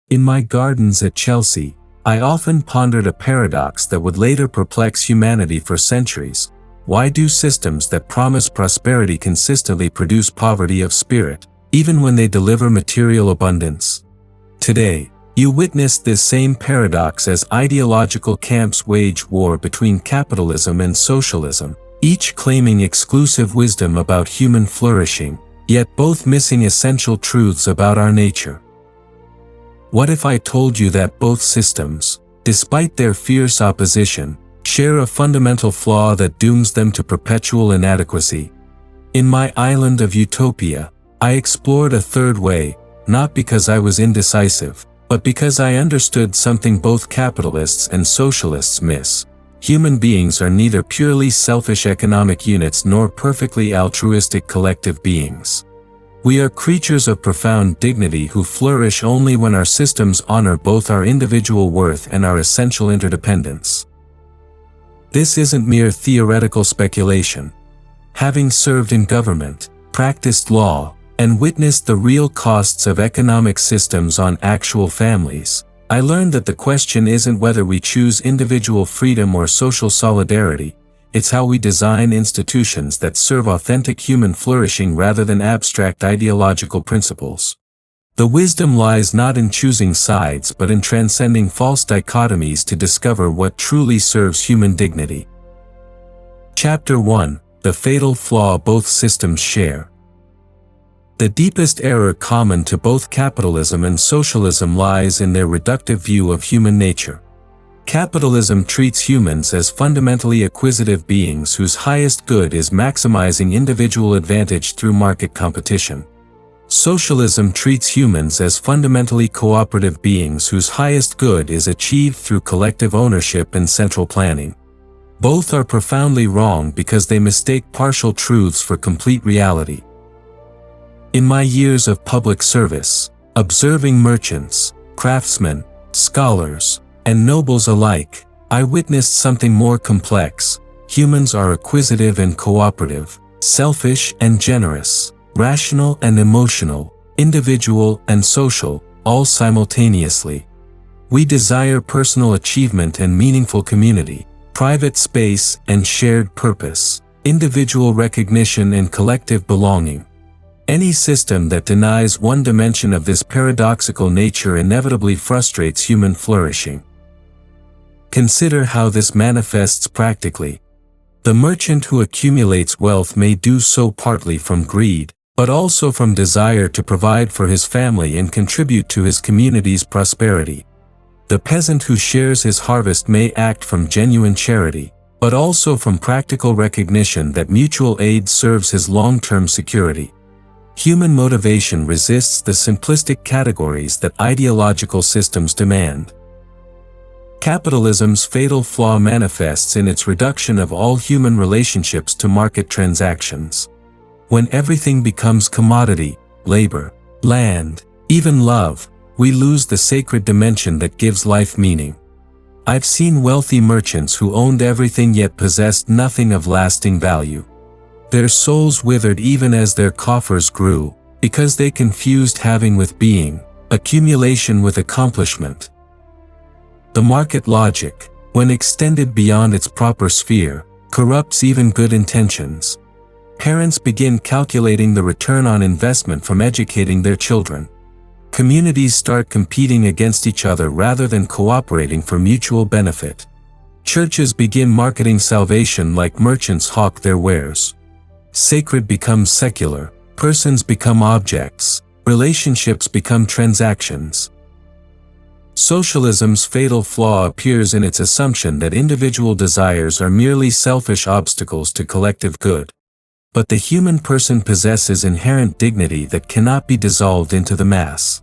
In my gardens at Chelsea, I often pondered a paradox that would later perplex humanity for centuries. Why do systems that promise prosperity consistently produce poverty of spirit, even when they deliver material abundance? Today, you witness this same paradox as ideological camps wage war between capitalism and socialism, each claiming exclusive wisdom about human flourishing, yet both missing essential truths about our nature. What if I told you that both systems, despite their fierce opposition, share a fundamental flaw that dooms them to perpetual inadequacy? In my island of utopia, I explored a third way, not because I was indecisive, but because I understood something both capitalists and socialists miss. Human beings are neither purely selfish economic units nor perfectly altruistic collective beings. We are creatures of profound dignity who flourish only when our systems honor both our individual worth and our essential interdependence. This isn't mere theoretical speculation. Having served in government, practiced law, and witnessed the real costs of economic systems on actual families, I learned that the question isn't whether we choose individual freedom or social solidarity. It's how we design institutions that serve authentic human flourishing rather than abstract ideological principles. The wisdom lies not in choosing sides but in transcending false dichotomies to discover what truly serves human dignity. Chapter 1: The Fatal Flaw Both Systems Share. The deepest error common to both capitalism and socialism lies in their reductive view of human nature. Capitalism treats humans as fundamentally acquisitive beings whose highest good is maximizing individual advantage through market competition. Socialism treats humans as fundamentally cooperative beings whose highest good is achieved through collective ownership and central planning. Both are profoundly wrong because they mistake partial truths for complete reality. In my years of public service, observing merchants, craftsmen, scholars, and nobles alike, I witnessed something more complex. Humans are acquisitive and cooperative, selfish and generous, rational and emotional, individual and social, all simultaneously. We desire personal achievement and meaningful community, private space and shared purpose, individual recognition and collective belonging. Any system that denies one dimension of this paradoxical nature inevitably frustrates human flourishing. Consider how this manifests practically. The merchant who accumulates wealth may do so partly from greed, but also from desire to provide for his family and contribute to his community's prosperity. The peasant who shares his harvest may act from genuine charity, but also from practical recognition that mutual aid serves his long-term security. Human motivation resists the simplistic categories that ideological systems demand. Capitalism's fatal flaw manifests in its reduction of all human relationships to market transactions. When everything becomes commodity, labor, land, even love, we lose the sacred dimension that gives life meaning. I've seen wealthy merchants who owned everything yet possessed nothing of lasting value. Their souls withered even as their coffers grew, because they confused having with being, accumulation with accomplishment. The market logic, when extended beyond its proper sphere, corrupts even good intentions. Parents begin calculating the return on investment from educating their children. Communities start competing against each other rather than cooperating for mutual benefit. Churches begin marketing salvation like merchants hawk their wares. Sacred becomes secular, persons become objects, relationships become transactions. Socialism's fatal flaw appears in its assumption that individual desires are merely selfish obstacles to collective good. But the human person possesses inherent dignity that cannot be dissolved into the mass.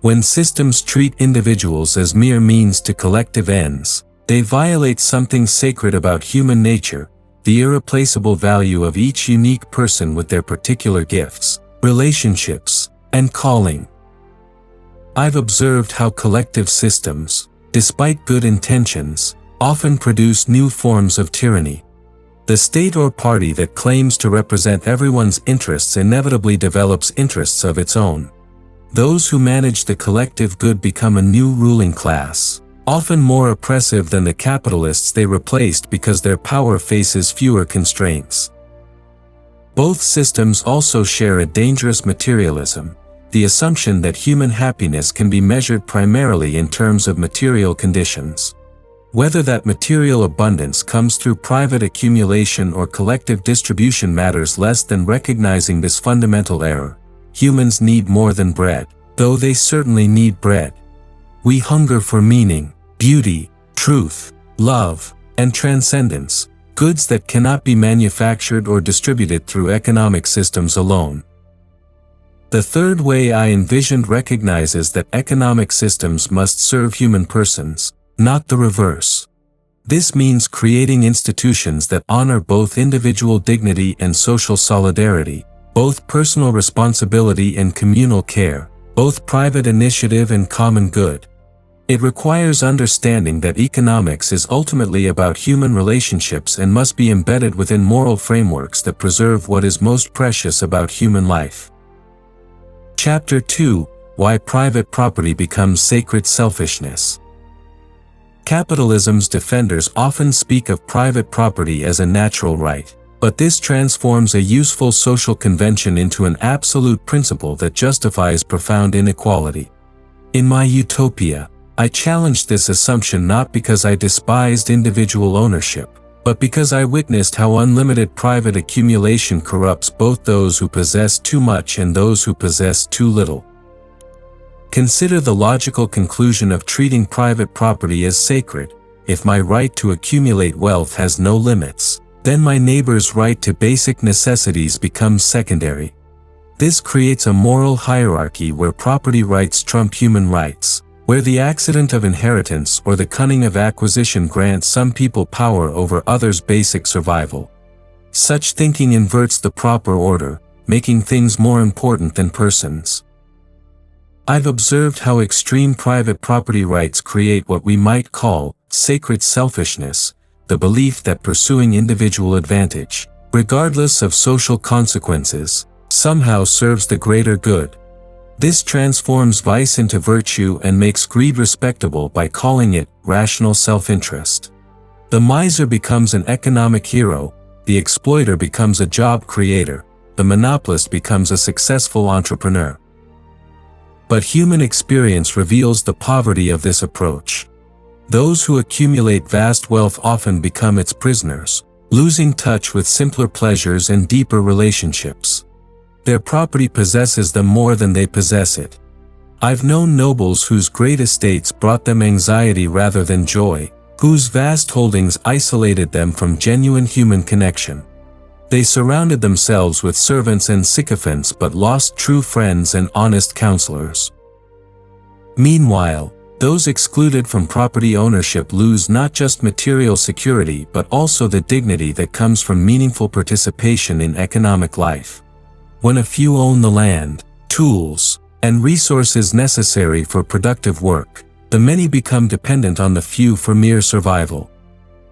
When systems treat individuals as mere means to collective ends, they violate something sacred about human nature, the irreplaceable value of each unique person with their particular gifts, relationships, and calling. I've observed how collective systems, despite good intentions, often produce new forms of tyranny. The state or party that claims to represent everyone's interests inevitably develops interests of its own. Those who manage the collective good become a new ruling class, often more oppressive than the capitalists they replaced because their power faces fewer constraints. Both systems also share a dangerous materialism, the assumption that human happiness can be measured primarily in terms of material conditions. Whether that material abundance comes through private accumulation or collective distribution matters less than recognizing this fundamental error. Humans need more than bread, though they certainly need bread. We hunger for meaning, beauty, truth, love, and transcendence, goods that cannot be manufactured or distributed through economic systems alone. The third way I envisioned recognizes that economic systems must serve human persons, not the reverse. This means creating institutions that honor both individual dignity and social solidarity, both personal responsibility and communal care, both private initiative and common good. It requires understanding that economics is ultimately about human relationships and must be embedded within moral frameworks that preserve what is most precious about human life. Chapter 2: Why Private Property Becomes Sacred Selfishness. Capitalism's defenders often speak of private property as a natural right, but this transforms a useful social convention into an absolute principle that justifies profound inequality. In my utopia, I challenged this assumption not because I despised individual ownership, but because I witnessed how unlimited private accumulation corrupts both those who possess too much and those who possess too little. Consider the logical conclusion of treating private property as sacred. If my right to accumulate wealth has no limits, then my neighbor's right to basic necessities becomes secondary. This creates a moral hierarchy where property rights trump human rights, where the accident of inheritance or the cunning of acquisition grants some people power over others' basic survival. Such thinking inverts the proper order, making things more important than persons. I've observed how extreme private property rights create what we might call sacred selfishness, the belief that pursuing individual advantage, regardless of social consequences, somehow serves the greater good. This transforms vice into virtue and makes greed respectable by calling it rational self-interest. The miser becomes an economic hero, the exploiter becomes a job creator, the monopolist becomes a successful entrepreneur. But human experience reveals the poverty of this approach. Those who accumulate vast wealth often become its prisoners, losing touch with simpler pleasures and deeper relationships. Their property possesses them more than they possess it. I've known nobles whose great estates brought them anxiety rather than joy, whose vast holdings isolated them from genuine human connection. They surrounded themselves with servants and sycophants but lost true friends and honest counselors. Meanwhile, those excluded from property ownership lose not just material security but also the dignity that comes from meaningful participation in economic life. When a few own the land, tools, and resources necessary for productive work, the many become dependent on the few for mere survival.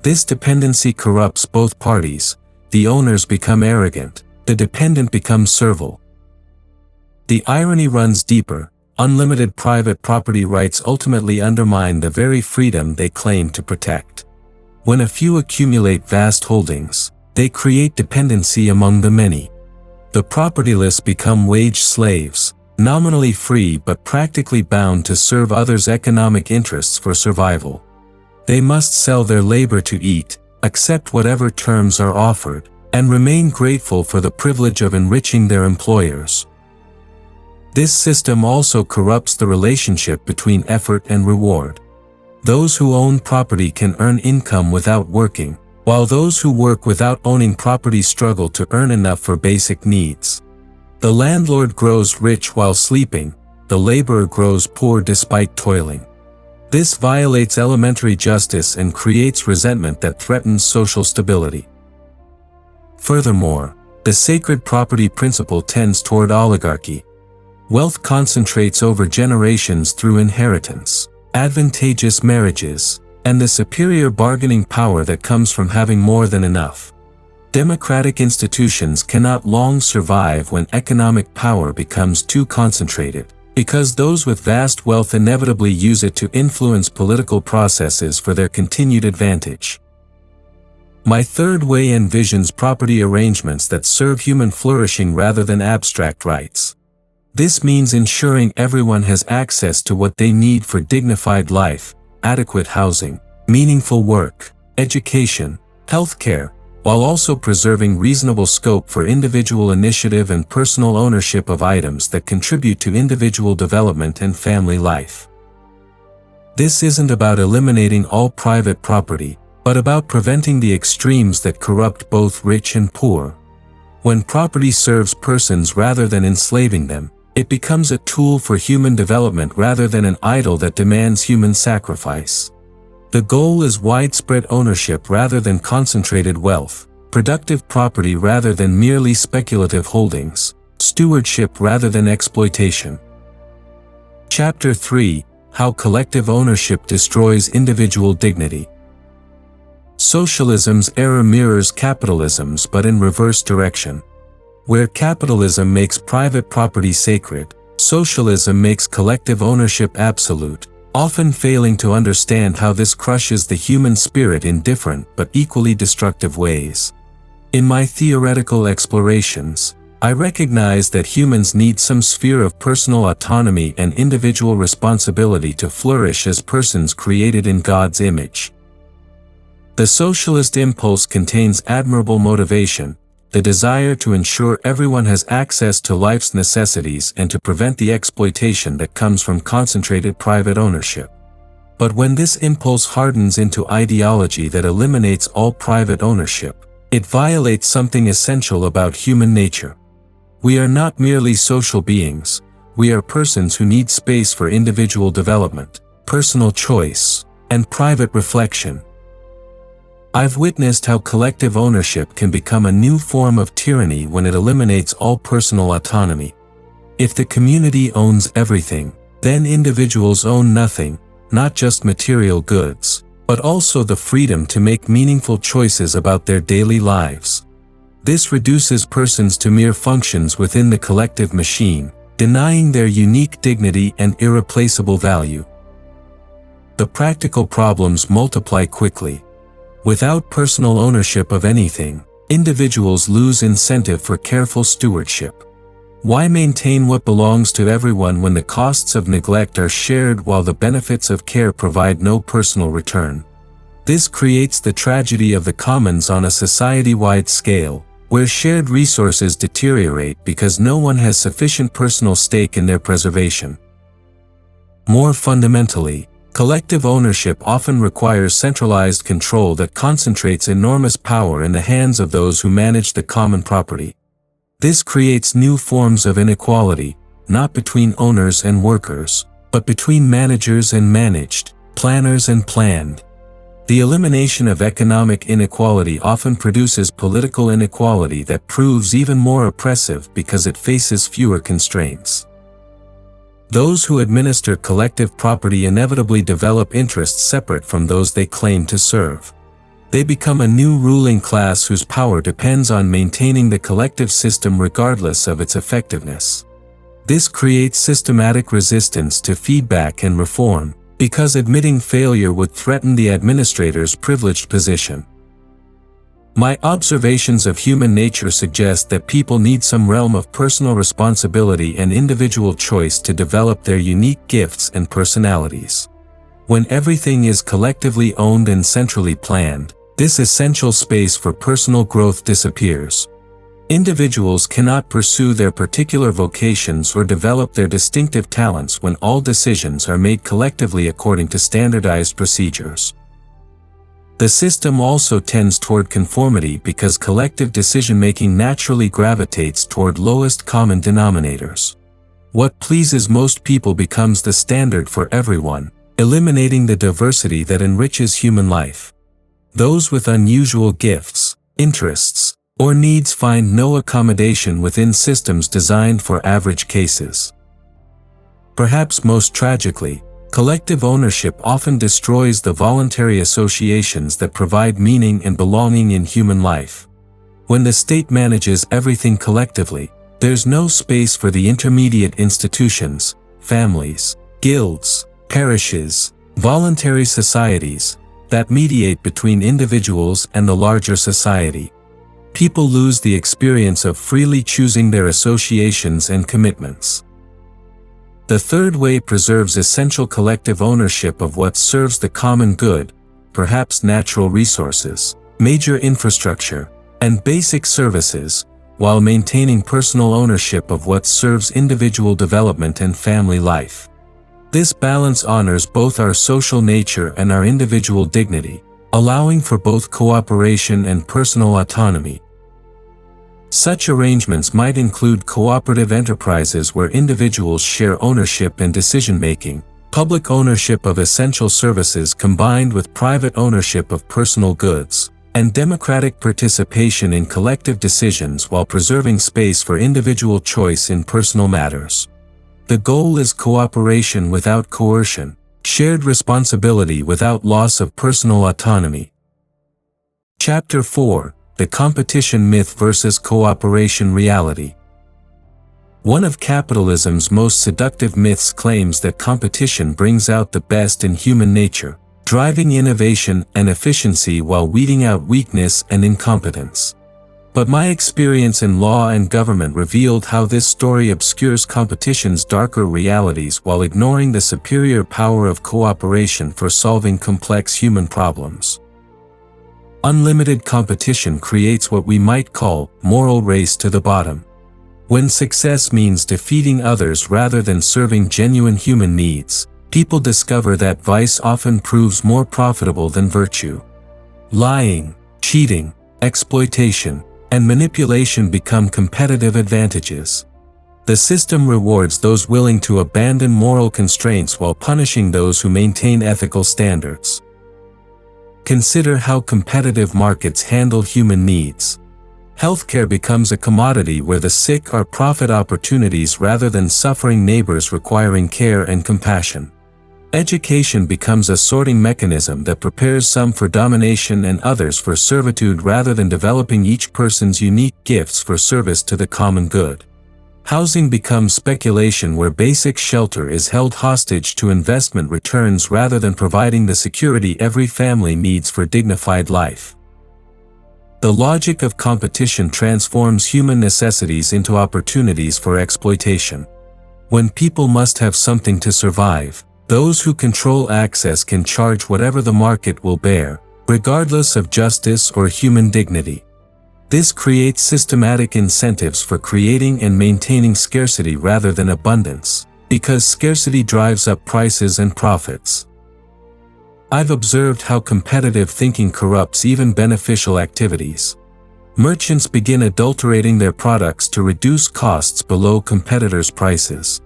This dependency corrupts both parties. The owners become arrogant, the dependent becomes servile. The irony runs deeper. Unlimited private property rights ultimately undermine the very freedom they claim to protect. When a few accumulate vast holdings, they create dependency among the many. The propertyless become wage slaves, nominally free but practically bound to serve others' economic interests for survival. They must sell their labor to eat, accept whatever terms are offered, and remain grateful for the privilege of enriching their employers. This system also corrupts the relationship between effort and reward. Those who own property can earn income without working, while those who work without owning property struggle to earn enough for basic needs. The landlord grows rich while sleeping, the laborer grows poor despite toiling. This violates elementary justice and creates resentment that threatens social stability. Furthermore, the sacred property principle tends toward oligarchy. Wealth concentrates over generations through inheritance, advantageous marriages, and the superior bargaining power that comes from having more than enough. Democratic institutions cannot long survive when economic power becomes too concentrated, because those with vast wealth inevitably use it to influence political processes for their continued advantage. My third way envisions property arrangements that serve human flourishing rather than abstract rights. This means ensuring everyone has access to what they need for dignified life, adequate housing, meaningful work, education, healthcare, while also preserving reasonable scope for individual initiative and personal ownership of items that contribute to individual development and family life. This isn't about eliminating all private property, but about preventing the extremes that corrupt both rich and poor. When property serves persons rather than enslaving them, it becomes a tool for human development rather than an idol that demands human sacrifice. The goal is widespread ownership rather than concentrated wealth, productive property rather than merely speculative holdings, stewardship rather than exploitation. Chapter 3: How Collective Ownership Destroys Individual Dignity. Socialism's error mirrors capitalism's but in reverse direction. Where capitalism makes private property sacred, socialism makes collective ownership absolute, often failing to understand how this crushes the human spirit in different but equally destructive ways. In my theoretical explorations, I recognize that humans need some sphere of personal autonomy and individual responsibility to flourish as persons created in God's image. The socialist impulse contains admirable motivation, the desire to ensure everyone has access to life's necessities and to prevent the exploitation that comes from concentrated private ownership. But when this impulse hardens into ideology that eliminates all private ownership, it violates something essential about human nature. We are not merely social beings, we are persons who need space for individual development, personal choice, and private reflection. I've witnessed how collective ownership can become a new form of tyranny when it eliminates all personal autonomy. If the community owns everything, then individuals own nothing, not just material goods, but also the freedom to make meaningful choices about their daily lives. This reduces persons to mere functions within the collective machine, denying their unique dignity and irreplaceable value. The practical problems multiply quickly. Without personal ownership of anything, individuals lose incentive for careful stewardship. Why maintain what belongs to everyone when the costs of neglect are shared while the benefits of care provide no personal return? This creates the tragedy of the commons on a society-wide scale, where shared resources deteriorate because no one has sufficient personal stake in their preservation. More fundamentally, collective ownership often requires centralized control that concentrates enormous power in the hands of those who manage the common property. This creates new forms of inequality, not between owners and workers, but between managers and managed, planners and planned. The elimination of economic inequality often produces political inequality that proves even more oppressive because it faces fewer constraints. Those who administer collective property inevitably develop interests separate from those they claim to serve. They become a new ruling class whose power depends on maintaining the collective system regardless of its effectiveness. This creates systematic resistance to feedback and reform, because admitting failure would threaten the administrator's privileged position. My observations of human nature suggest that people need some realm of personal responsibility and individual choice to develop their unique gifts and personalities. When everything is collectively owned and centrally planned, this essential space for personal growth disappears. Individuals cannot pursue their particular vocations or develop their distinctive talents when all decisions are made collectively according to standardized procedures. The system also tends toward conformity because collective decision-making naturally gravitates toward lowest common denominators. What pleases most people becomes the standard for everyone, eliminating the diversity that enriches human life. Those with unusual gifts, interests, or needs find no accommodation within systems designed for average cases. Perhaps most tragically, collective ownership often destroys the voluntary associations that provide meaning and belonging in human life. When the state manages everything collectively, there's no space for the intermediate institutions, families, guilds, parishes, voluntary societies, that mediate between individuals and the larger society. People lose the experience of freely choosing their associations and commitments. The third way preserves essential collective ownership of what serves the common good, perhaps natural resources, major infrastructure, and basic services, while maintaining personal ownership of what serves individual development and family life. This balance honors both our social nature and our individual dignity, allowing for both cooperation and personal autonomy. Such arrangements might include cooperative enterprises where individuals share ownership and decision-making, public ownership of essential services combined with private ownership of personal goods, and democratic participation in collective decisions while preserving space for individual choice in personal matters. The goal is cooperation without coercion, shared responsibility without loss of personal autonomy. Chapter 4: The Competition Myth versus Cooperation Reality. One of capitalism's most seductive myths claims that competition brings out the best in human nature, driving innovation and efficiency while weeding out weakness and incompetence. But my experience in law and government revealed how this story obscures competition's darker realities while ignoring the superior power of cooperation for solving complex human problems. Unlimited competition creates what we might call moral race to the bottom. When success means defeating others rather than serving genuine human needs, people discover that vice often proves more profitable than virtue. Lying, cheating, exploitation, and manipulation become competitive advantages. The system rewards those willing to abandon moral constraints while punishing those who maintain ethical standards. Consider how competitive markets handle human needs. Healthcare becomes a commodity where the sick are profit opportunities rather than suffering neighbors requiring care and compassion. Education becomes a sorting mechanism that prepares some for domination and others for servitude rather than developing each person's unique gifts for service to the common good. Housing becomes speculation where basic shelter is held hostage to investment returns rather than providing the security every family needs for dignified life. The logic of competition transforms human necessities into opportunities for exploitation. When people must have something to survive, those who control access can charge whatever the market will bear, regardless of justice or human dignity. This creates systematic incentives for creating and maintaining scarcity rather than abundance, because scarcity drives up prices and profits. I've observed how competitive thinking corrupts even beneficial activities. Merchants begin adulterating their products to reduce costs below competitors' prices.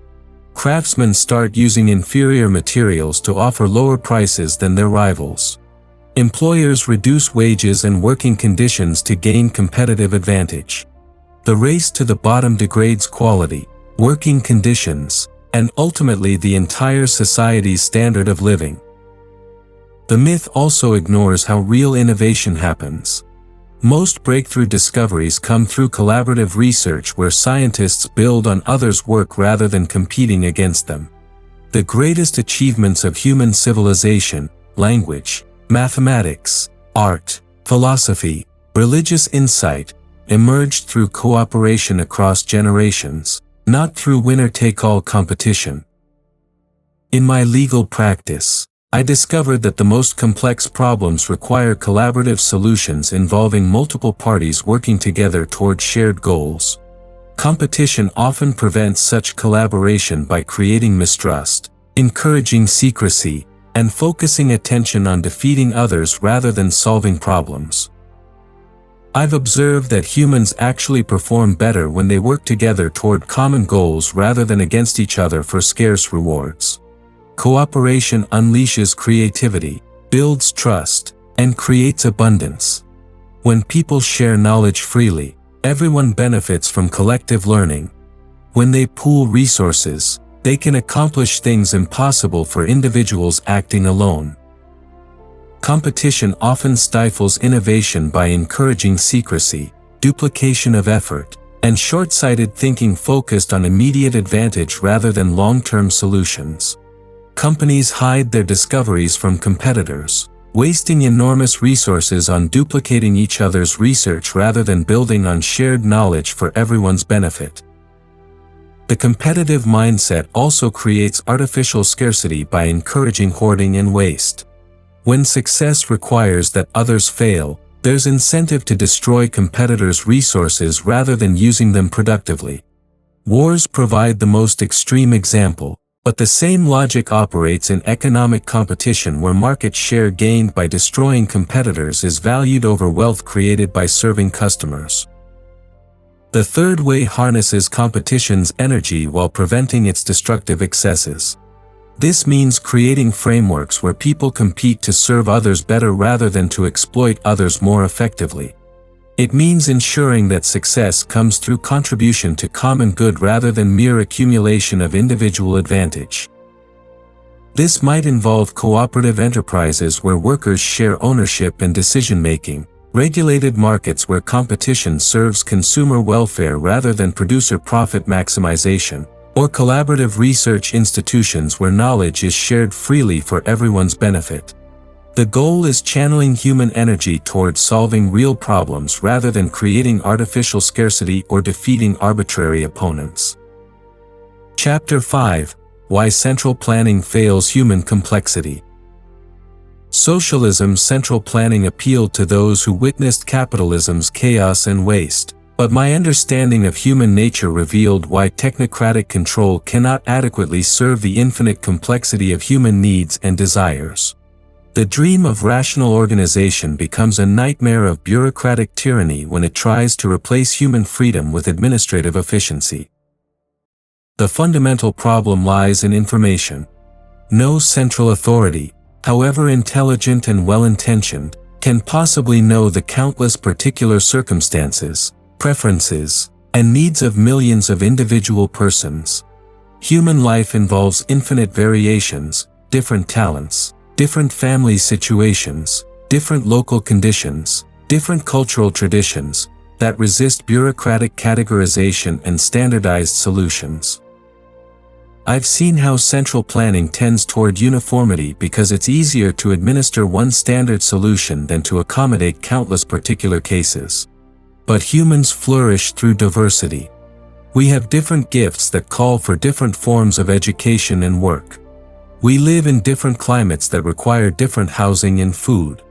Craftsmen start using inferior materials to offer lower prices than their rivals. Employers reduce wages and working conditions to gain competitive advantage. The race to the bottom degrades quality, working conditions, and ultimately the entire society's standard of living. The myth also ignores how real innovation happens. Most breakthrough discoveries come through collaborative research where scientists build on others' work rather than competing against them. The greatest achievements of human civilization, language, mathematics, art, philosophy, religious insight, emerged through cooperation across generations, not through winner-take-all competition. In my legal practice, I discovered that the most complex problems require collaborative solutions involving multiple parties working together toward shared goals. Competition often prevents such collaboration by creating mistrust, encouraging secrecy, and focusing attention on defeating others rather than solving problems. I've observed that humans actually perform better when they work together toward common goals rather than against each other for scarce rewards. Cooperation unleashes creativity, builds trust, and creates abundance. When people share knowledge freely, everyone benefits from collective learning. When they pool resources, they can accomplish things impossible for individuals acting alone. Competition often stifles innovation by encouraging secrecy, duplication of effort, and short-sighted thinking focused on immediate advantage rather than long-term solutions. Companies hide their discoveries from competitors, wasting enormous resources on duplicating each other's research rather than building on shared knowledge for everyone's benefit. The competitive mindset also creates artificial scarcity by encouraging hoarding and waste. When success requires that others fail, there's incentive to destroy competitors' resources rather than using them productively. Wars provide the most extreme example, but the same logic operates in economic competition where market share gained by destroying competitors is valued over wealth created by serving customers. The third way harnesses competition's energy while preventing its destructive excesses. This means creating frameworks where people compete to serve others better rather than to exploit others more effectively. It means ensuring that success comes through contribution to common good rather than mere accumulation of individual advantage. This might involve cooperative enterprises where workers share ownership and decision-making, regulated markets where competition serves consumer welfare rather than producer profit maximization, or collaborative research institutions where knowledge is shared freely for everyone's benefit. The goal is channeling human energy towards solving real problems rather than creating artificial scarcity or defeating arbitrary opponents. Chapter 5: Why Central Planning Fails Human Complexity. Socialism's central planning appealed to those who witnessed capitalism's chaos and waste, but my understanding of human nature revealed why technocratic control cannot adequately serve the infinite complexity of human needs and desires. The dream of rational organization becomes a nightmare of bureaucratic tyranny when it tries to replace human freedom with administrative efficiency. The fundamental problem lies in information. No central authority, however intelligent and well-intentioned, can possibly know the countless particular circumstances, preferences, and needs of millions of individual persons. Human life involves infinite variations, different talents, different family situations, different local conditions, different cultural traditions, that resist bureaucratic categorization and standardized solutions. I've seen how central planning tends toward uniformity because it's easier to administer one standard solution than to accommodate countless particular cases. But humans flourish through diversity. We have different gifts that call for different forms of education and work. We live in different climates that require different housing and food.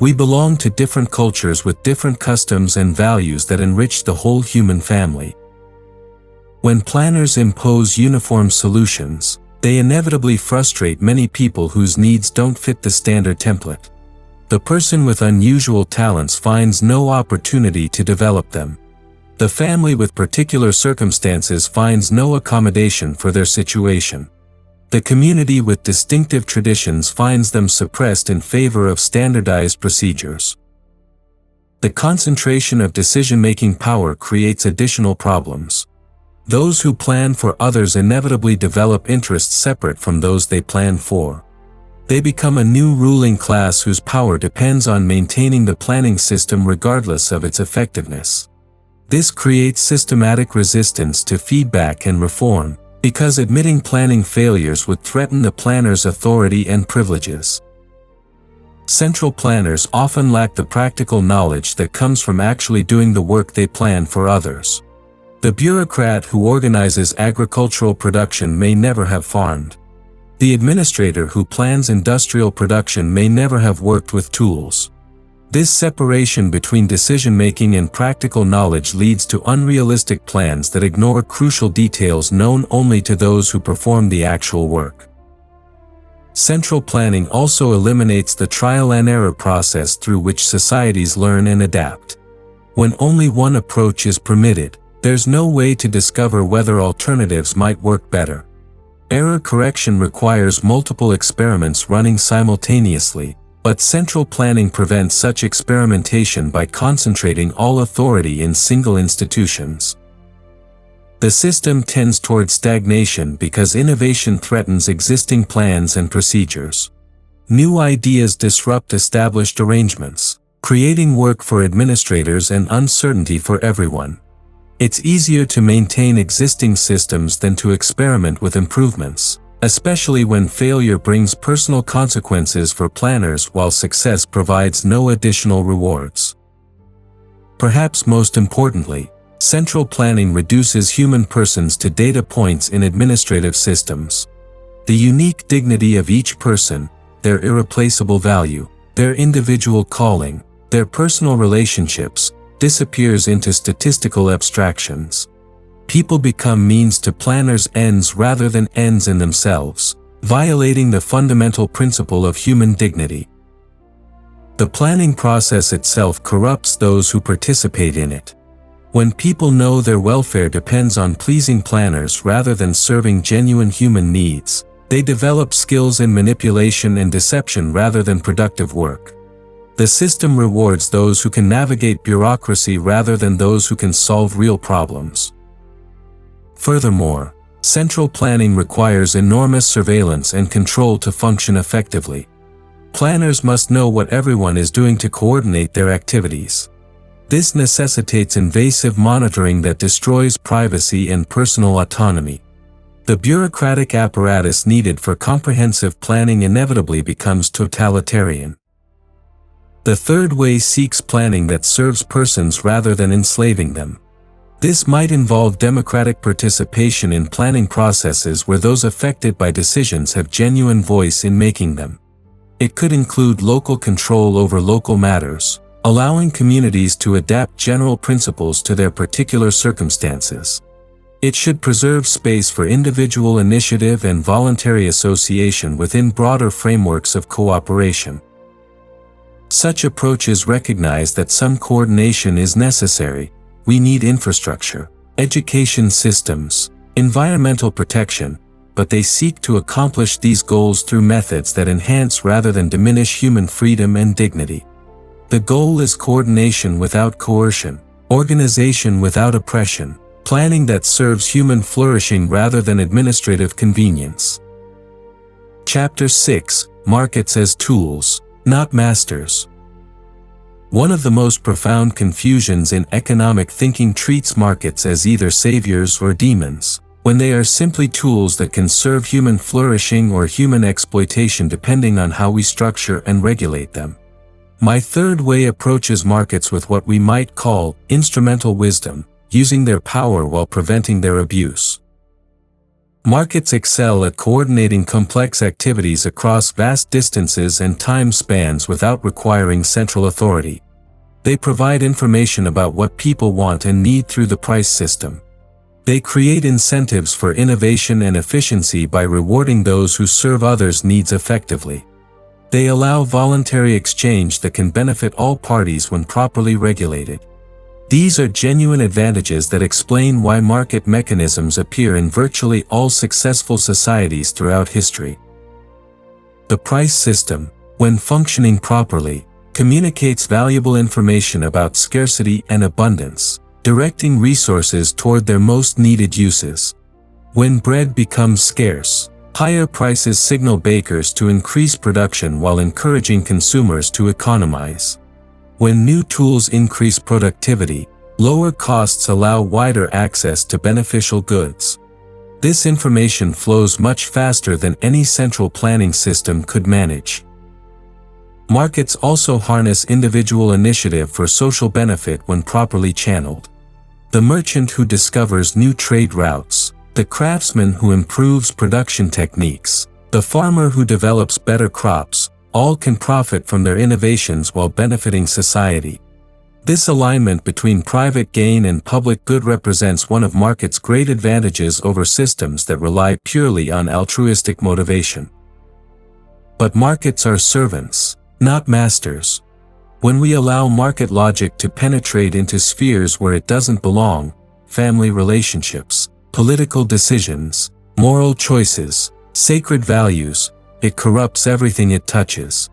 We belong to different cultures with different customs and values that enrich the whole human family. When planners impose uniform solutions, they inevitably frustrate many people whose needs don't fit the standard template. The person with unusual talents finds no opportunity to develop them. The family with particular circumstances finds no accommodation for their situation. The community with distinctive traditions finds them suppressed in favor of standardized procedures. The concentration of decision-making power creates additional problems. Those who plan for others inevitably develop interests separate from those they plan for. They become a new ruling class whose power depends on maintaining the planning system regardless of its effectiveness. This creates systematic resistance to feedback and reform, because admitting planning failures would threaten the planner's authority and privileges. Central planners often lack the practical knowledge that comes from actually doing the work they plan for others. The bureaucrat who organizes agricultural production may never have farmed. The administrator who plans industrial production may never have worked with tools. This separation between decision-making and practical knowledge leads to unrealistic plans that ignore crucial details known only to those who perform the actual work. Central planning also eliminates the trial and error process through which societies learn and adapt. When only one approach is permitted, there's no way to discover whether alternatives might work better. Error correction requires multiple experiments running simultaneously, but central planning prevents such experimentation by concentrating all authority in single institutions. The system tends toward stagnation because innovation threatens existing plans and procedures. New ideas disrupt established arrangements, creating work for administrators and uncertainty for everyone. It's easier to maintain existing systems than to experiment with improvements, especially when failure brings personal consequences for planners while success provides no additional rewards. Perhaps most importantly, central planning reduces human persons to data points in administrative systems. The unique dignity of each person, their irreplaceable value, their individual calling, their personal relationships, disappears into statistical abstractions. People become means to planners' ends rather than ends in themselves, violating the fundamental principle of human dignity. The planning process itself corrupts those who participate in it. When people know their welfare depends on pleasing planners rather than serving genuine human needs, they develop skills in manipulation and deception rather than productive work. The system rewards those who can navigate bureaucracy rather than those who can solve real problems. Furthermore, central planning requires enormous surveillance and control to function effectively. Planners must know what everyone is doing to coordinate their activities. This necessitates invasive monitoring that destroys privacy and personal autonomy. The bureaucratic apparatus needed for comprehensive planning inevitably becomes totalitarian. The third way seeks planning that serves persons rather than enslaving them. This might involve democratic participation in planning processes where those affected by decisions have genuine voice in making them. It could include local control over local matters, allowing communities to adapt general principles to their particular circumstances. It should preserve space for individual initiative and voluntary association within broader frameworks of cooperation. Such approaches recognize that some coordination is necessary. We need infrastructure, education systems, environmental protection, but they seek to accomplish these goals through methods that enhance rather than diminish human freedom and dignity. The goal is coordination without coercion, organization without oppression, planning that serves human flourishing rather than administrative convenience. Chapter 6: Markets as Tools, Not Masters. One of the most profound confusions in economic thinking treats markets as either saviors or demons, when they are simply tools that can serve human flourishing or human exploitation depending on how we structure and regulate them. My third way approaches markets with what we might call instrumental wisdom, using their power while preventing their abuse. Markets excel at coordinating complex activities across vast distances and time spans without requiring central authority. They provide information about what people want and need through the price system. They create incentives for innovation and efficiency by rewarding those who serve others' needs effectively. They allow voluntary exchange that can benefit all parties when properly regulated. These are genuine advantages that explain why market mechanisms appear in virtually all successful societies throughout history. The price system, when functioning properly, communicates valuable information about scarcity and abundance, directing resources toward their most needed uses. When bread becomes scarce, higher prices signal bakers to increase production while encouraging consumers to economize. When new tools increase productivity, lower costs allow wider access to beneficial goods. This information flows much faster than any central planning system could manage. Markets also harness individual initiative for social benefit when properly channeled. The merchant who discovers new trade routes, the craftsman who improves production techniques, the farmer who develops better crops, all can profit from their innovations while benefiting society. This alignment between private gain and public good represents one of markets' great advantages over systems that rely purely on altruistic motivation. But markets are servants, not masters. When we allow market logic to penetrate into spheres where it doesn't belong, family relationships, political decisions, moral choices, sacred values, it corrupts everything it touches.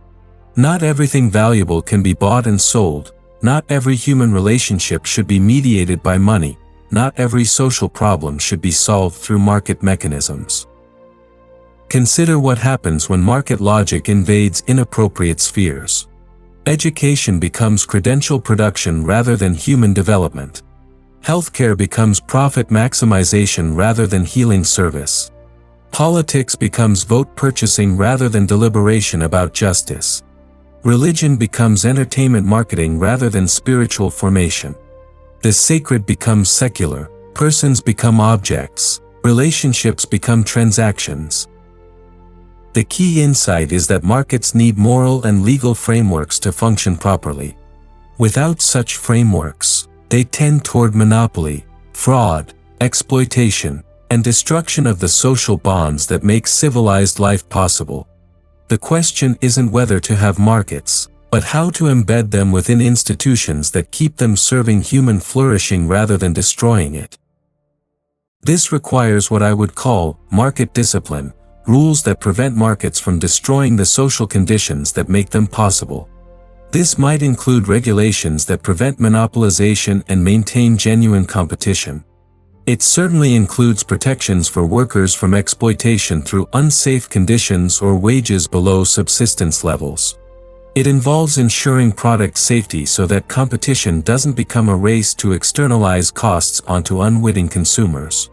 Not everything valuable can be bought and sold, not every human relationship should be mediated by money, not every social problem should be solved through market mechanisms. Consider what happens when market logic invades inappropriate spheres. Education becomes credential production rather than human development. Healthcare becomes profit maximization rather than healing service. Politics becomes vote purchasing rather than deliberation about justice. Religion becomes entertainment marketing rather than spiritual formation. The sacred becomes secular, persons become objects, relationships become transactions. The key insight is that markets need moral and legal frameworks to function properly. Without such frameworks, they tend toward monopoly, fraud, exploitation, and destruction of the social bonds that make civilized life possible. The question isn't whether to have markets, but how to embed them within institutions that keep them serving human flourishing rather than destroying it. This requires what I would call market discipline, rules that prevent markets from destroying the social conditions that make them possible. This might include regulations that prevent monopolization and maintain genuine competition. It certainly includes protections for workers from exploitation through unsafe conditions or wages below subsistence levels. It involves ensuring product safety so that competition doesn't become a race to externalize costs onto unwitting consumers.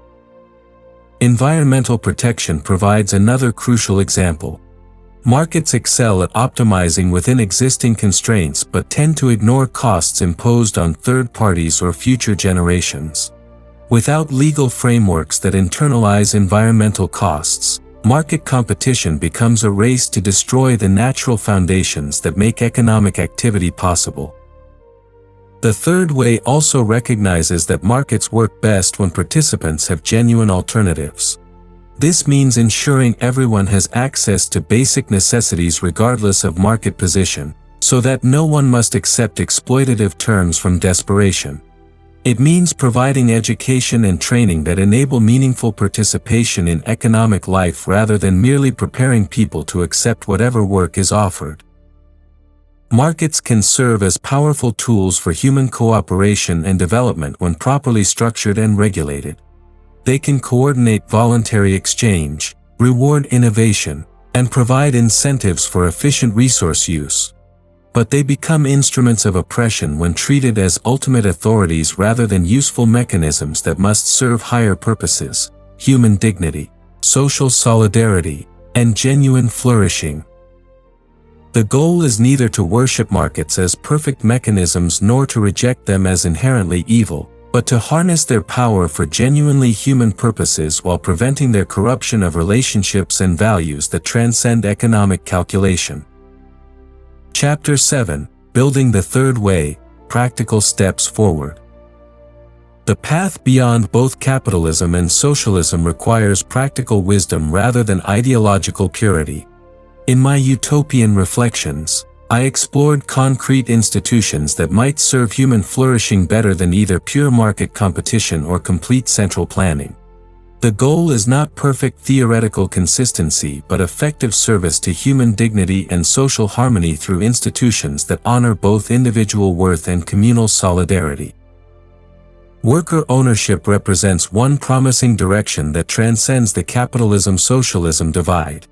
Environmental protection provides another crucial example. Markets excel at optimizing within existing constraints but tend to ignore costs imposed on third parties or future generations. Without legal frameworks that internalize environmental costs, market competition becomes a race to destroy the natural foundations that make economic activity possible. The third way also recognizes that markets work best when participants have genuine alternatives. This means ensuring everyone has access to basic necessities regardless of market position, so that no one must accept exploitative terms from desperation. It means providing education and training that enable meaningful participation in economic life rather than merely preparing people to accept whatever work is offered. Markets can serve as powerful tools for human cooperation and development when properly structured and regulated. They can coordinate voluntary exchange, reward innovation, and provide incentives for efficient resource use. But they become instruments of oppression when treated as ultimate authorities rather than useful mechanisms that must serve higher purposes: human dignity, social solidarity, and genuine flourishing. The goal is neither to worship markets as perfect mechanisms nor to reject them as inherently evil, but to harness their power for genuinely human purposes while preventing their corruption of relationships and values that transcend economic calculation. Chapter 7: Building the Third Way, Practical Steps Forward. The path beyond both capitalism and socialism requires practical wisdom rather than ideological purity. In my utopian reflections, I explored concrete institutions that might serve human flourishing better than either pure market competition or complete central planning. The goal is not perfect theoretical consistency but effective service to human dignity and social harmony through institutions that honor both individual worth and communal solidarity. Worker ownership represents one promising direction that transcends the capitalism-socialism divide.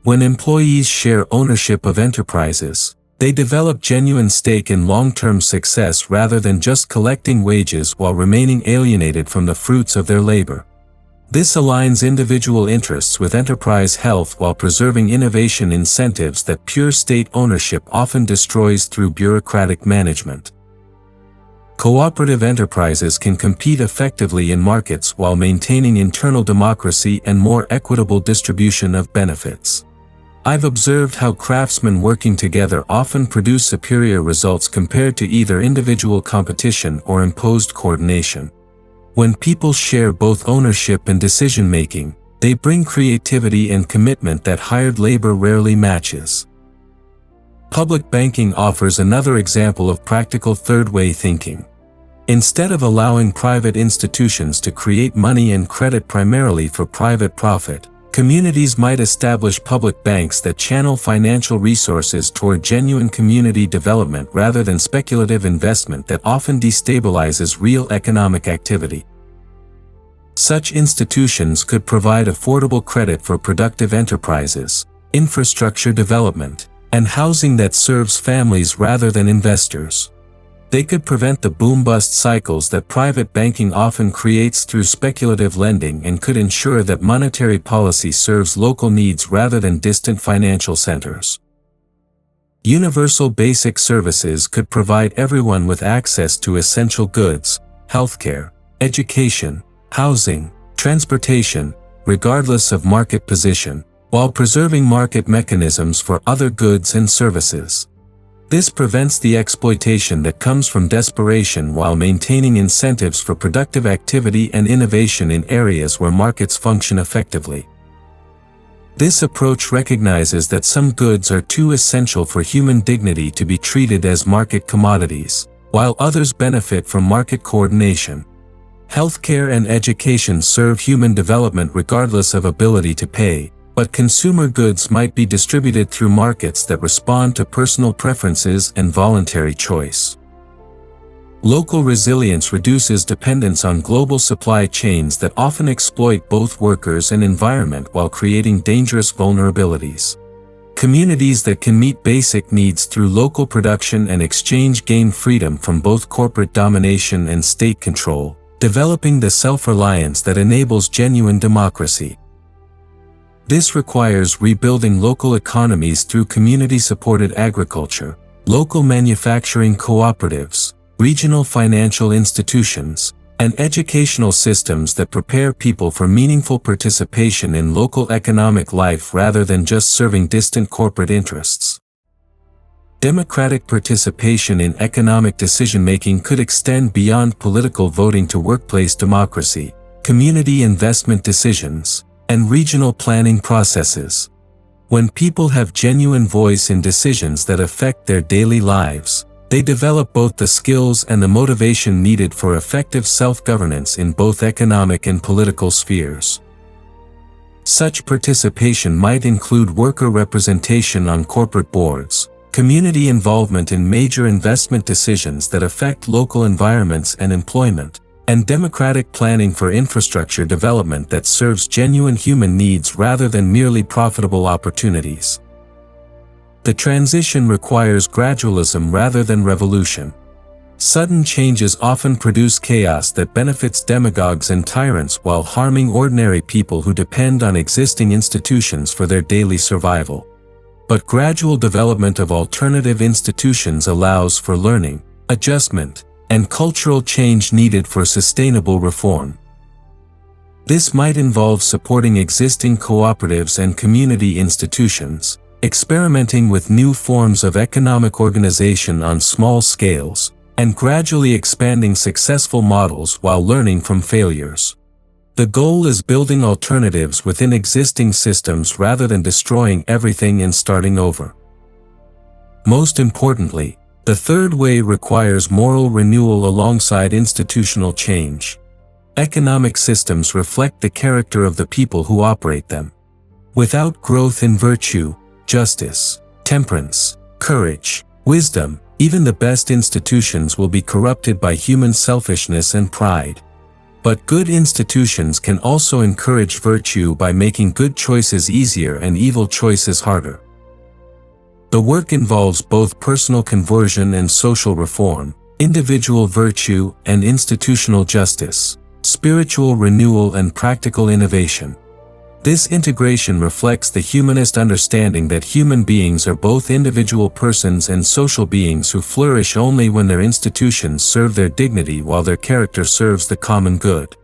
When employees share ownership of enterprises, they develop genuine stake in long-term success rather than just collecting wages while remaining alienated from the fruits of their labor. This aligns individual interests with enterprise health while preserving innovation incentives that pure state ownership often destroys through bureaucratic management. Cooperative enterprises can compete effectively in markets while maintaining internal democracy and more equitable distribution of benefits. I've observed how craftsmen working together often produce superior results compared to either individual competition or imposed coordination. When people share both ownership and decision-making, they bring creativity and commitment that hired labor rarely matches. Public banking offers another example of practical third-way thinking. Instead of allowing private institutions to create money and credit primarily for private profit, communities might establish public banks that channel financial resources toward genuine community development rather than speculative investment that often destabilizes real economic activity. Such institutions could provide affordable credit for productive enterprises, infrastructure development, and housing that serves families rather than investors. They could prevent the boom-bust cycles that private banking often creates through speculative lending and could ensure that monetary policy serves local needs rather than distant financial centers. Universal basic services could provide everyone with access to essential goods, healthcare, education, housing, transportation, regardless of market position, while preserving market mechanisms for other goods and services. This prevents the exploitation that comes from desperation while maintaining incentives for productive activity and innovation in areas where markets function effectively. This approach recognizes that some goods are too essential for human dignity to be treated as market commodities, while others benefit from market coordination. Healthcare and education serve human development regardless of ability to pay, but consumer goods might be distributed through markets that respond to personal preferences and voluntary choice. Local resilience reduces dependence on global supply chains that often exploit both workers and environment while creating dangerous vulnerabilities. Communities that can meet basic needs through local production and exchange gain freedom from both corporate domination and state control, developing the self-reliance that enables genuine democracy. This requires rebuilding local economies through community-supported agriculture, local manufacturing cooperatives, regional financial institutions, and educational systems that prepare people for meaningful participation in local economic life rather than just serving distant corporate interests. Democratic participation in economic decision-making could extend beyond political voting to workplace democracy, community investment decisions, and regional planning processes. When people have genuine voice in decisions that affect their daily lives, they develop both the skills and the motivation needed for effective self-governance in both economic and political spheres. Such participation might include worker representation on corporate boards, community involvement in major investment decisions that affect local environments and employment, and democratic planning for infrastructure development that serves genuine human needs rather than merely profitable opportunities. The transition requires gradualism rather than revolution. Sudden changes often produce chaos that benefits demagogues and tyrants while harming ordinary people who depend on existing institutions for their daily survival. But gradual development of alternative institutions allows for learning, adjustment, and cultural change needed for sustainable reform. This might involve supporting existing cooperatives and community institutions, experimenting with new forms of economic organization on small scales, and gradually expanding successful models while learning from failures. The goal is building alternatives within existing systems rather than destroying everything and starting over. Most importantly, the third way requires moral renewal alongside institutional change. Economic systems reflect the character of the people who operate them. Without growth in virtue, justice, temperance, courage, wisdom, even the best institutions will be corrupted by human selfishness and pride. But good institutions can also encourage virtue by making good choices easier and evil choices harder. The work involves both personal conversion and social reform, individual virtue and institutional justice, spiritual renewal and practical innovation. This integration reflects the humanist understanding that human beings are both individual persons and social beings who flourish only when their institutions serve their dignity while their character serves the common good.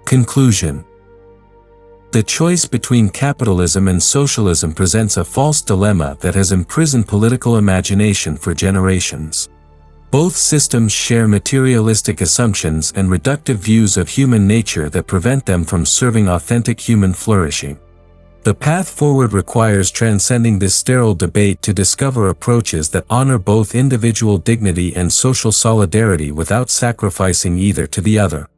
Conclusion. The choice between capitalism and socialism presents a false dilemma that has imprisoned political imagination for generations. Both systems share materialistic assumptions and reductive views of human nature that prevent them from serving authentic human flourishing. The path forward requires transcending this sterile debate to discover approaches that honor both individual dignity and social solidarity without sacrificing either to the other.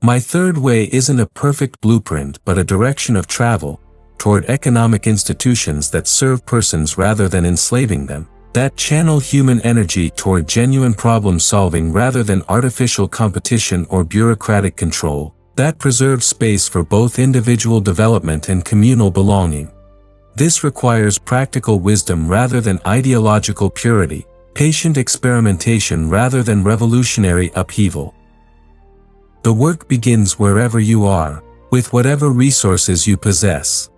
My third way isn't a perfect blueprint but a direction of travel toward economic institutions that serve persons rather than enslaving them, that channel human energy toward genuine problem solving rather than artificial competition or bureaucratic control, that preserve space for both individual development and communal belonging. This requires practical wisdom rather than ideological purity, patient experimentation rather than revolutionary upheaval. The work begins wherever you are, with whatever resources you possess.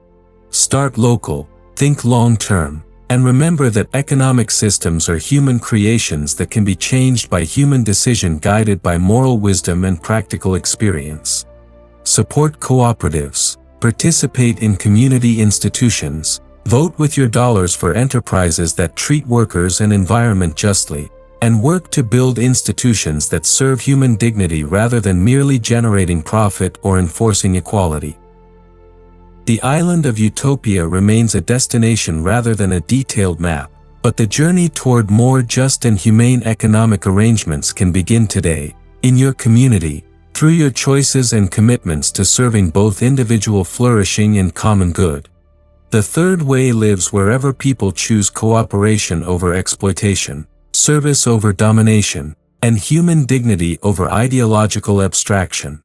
Start local, think long-term, and remember that economic systems are human creations that can be changed by human decision guided by moral wisdom and practical experience. Support cooperatives, participate in community institutions, vote with your dollars for enterprises that treat workers and environment justly, and work to build institutions that serve human dignity rather than merely generating profit or enforcing equality. The island of utopia remains a destination rather than a detailed map, but the journey toward more just and humane economic arrangements can begin today, in your community, through your choices and commitments to serving both individual flourishing and common good. The third way lives wherever people choose cooperation over exploitation, service over domination, and human dignity over ideological abstraction.